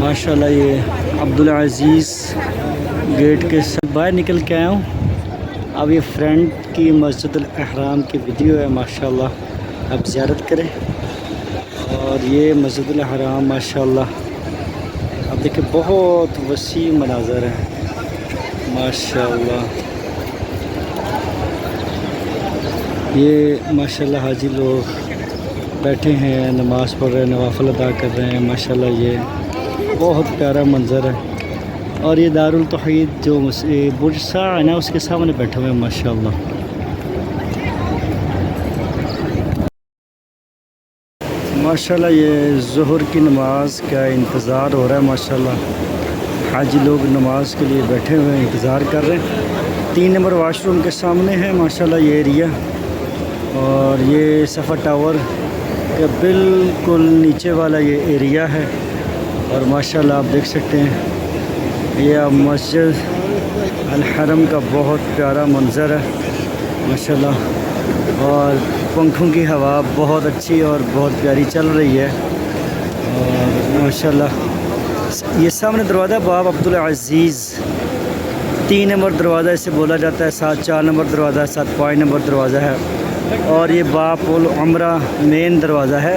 माशाल्लाह ये अब्दुल-अज़ीज़ गेट के साथ बाहर निकल के आया हूँ। अब ये फ्रंट की मस्जिदुल अहराम की वीडियो है माशाल्लाह, आप ज़ियारत करें। और ये मस्जिदुल अहराम माशाल्लाह आप देखिए बहुत वसी मनाज़र है माशाल्लाह। ये माशाल्लाह हाजी लोग बैठे हैं, नमाज़ पढ़ रहे हैं, नवाफ़िल अदा कर रहे हैं माशाल्लाह। ये बहुत प्यारा मंज़र है। और ये दारुल तौहीद जो बुर्ज सा है ना, उसके सामने बैठे हुए हैं माशाल्लाह। माशाल्लाह ये ज़ुहर की नमाज का इंतज़ार हो रहा है माशाल्लाह। हाजी लोग नमाज के लिए बैठे हुए हैं, इंतज़ार कर रहे हैं। 3 नंबर वाशरूम के सामने है माशाल्लाह ये एरिया। और ये सफ़ा टावर के बिल्कुल नीचे वाला ये एरिया है। और माशाल्लाह आप देख सकते हैं ये मस्जिद अल हरम का बहुत प्यारा मंज़र है माशाल्लाह। और पंखों की हवा बहुत अच्छी और बहुत प्यारी चल रही है। और माशाल्लाह ये सामने दरवाज़ा बाब अब्दुल-अज़ीज़ 3 नंबर दरवाज़ा इसे बोला जाता है। 4 नंबर दरवाज़ा, 5 नंबर दरवाज़ा है। और ये बाब उल उम्रा मेन दरवाज़ा है।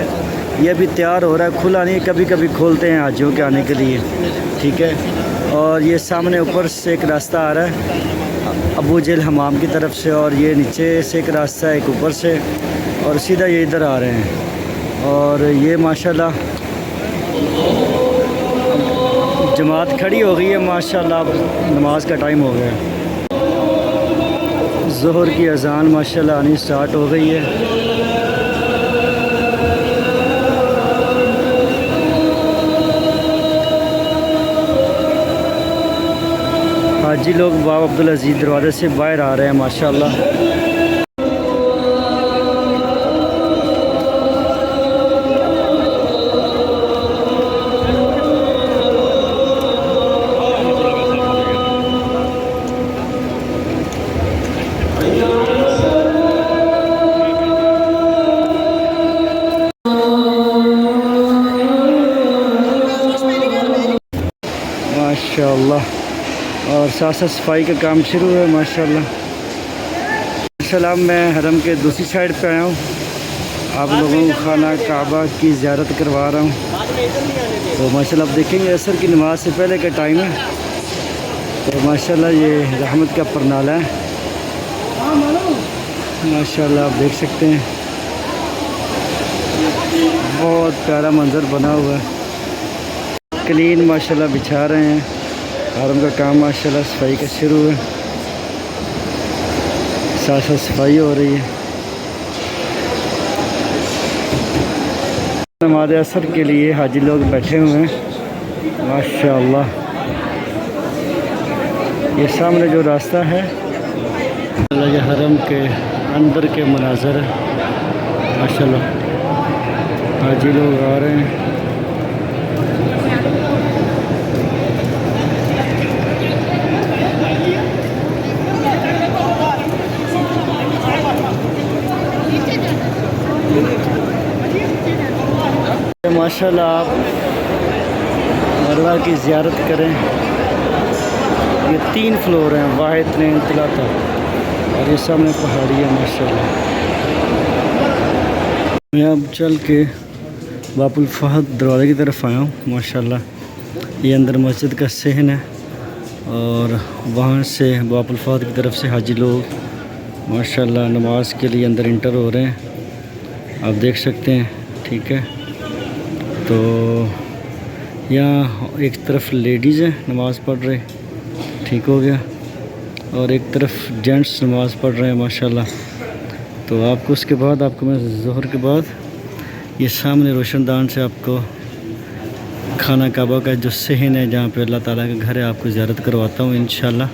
ये अभी तैयार हो रहा है, खुला नहीं, कभी कभी खोलते हैं हाजियों के आने के लिए, ठीक है। और ये सामने ऊपर से एक रास्ता आ रहा है अबू जेल हमाम की तरफ से, और ये नीचे से एक रास्ता है एक ऊपर से, और सीधा ये इधर आ रहे हैं। और ये माशाल्लाह जमात खड़ी हो गई है माशाल्लाह। अब नमाज का टाइम हो गया है। ज़ोहर की अज़ान माशाल्लाह आनी स्टार्ट हो गई है। हाजी लोग बाब अब्दुल-अज़ीज़ दरवाज़े से बाहर आ रहे हैं माशाल्लाह। माशाल्लाह और साथ साथ सफाई का काम शुरू है माशाल्लाह। माशाल्लाह मैं हरम के दूसरी साइड पे आया हूँ, आप लोगों को खाना काबा की ज़ियारत करवा रहा हूँ। तो माशाल्लाह आप देखेंगे असर की नमाज से पहले का टाइम है। तो माशाल्लाह ये रहमत का परनाला है माशाल्लाह, आप देख सकते हैं बहुत प्यारा मंज़र बना हुआ है। क्लीन माशाल्लाह बिछा रहे हैं, हरम का काम माशाल्लाह सफाई का शुरू है, साथ साथ सफाई हो रही है। नमाज़ असर के लिए हाजी लोग बैठे हुए हैं माशाल्लाह। ये सामने जो रास्ता है ये हरम के अंदर के मनाज़र है माशाल्लाह। हाजी लोग आ रहे हैं। माशाल्लाह आप मरवा की ज़ियारत करें। ये 3 फ्लोर हैं, वाहिद ने तलाता, और ये सामने पहाड़ी है माशाल्लाह। मैं अब चल के बाबुल फहद दरवाज़े की तरफ आया हूँ माशाल्लाह। ये अंदर मस्जिद का सहन है, और वहाँ से बाबुल फहद की तरफ से हाजी लोग माशाल्लाह नमाज के लिए अंदर इंटर हो रहे हैं, आप देख सकते हैं, ठीक है। तो यहाँ एक तरफ लेडीज़ हैं नमाज़ पढ़ रहे, ठीक हो गया, और एक तरफ जेंट्स नमाज़ पढ़ रहे हैं माशाल्लाह। तो आपको उसके बाद आपको मैं ज़ोहर के बाद ये सामने रोशनदान से आपको खाना काबा का जो सहन है, जहाँ पे अल्लाह ताला का घर है, आपको ज़ियारत करवाता हूँ इंशाल्लाह।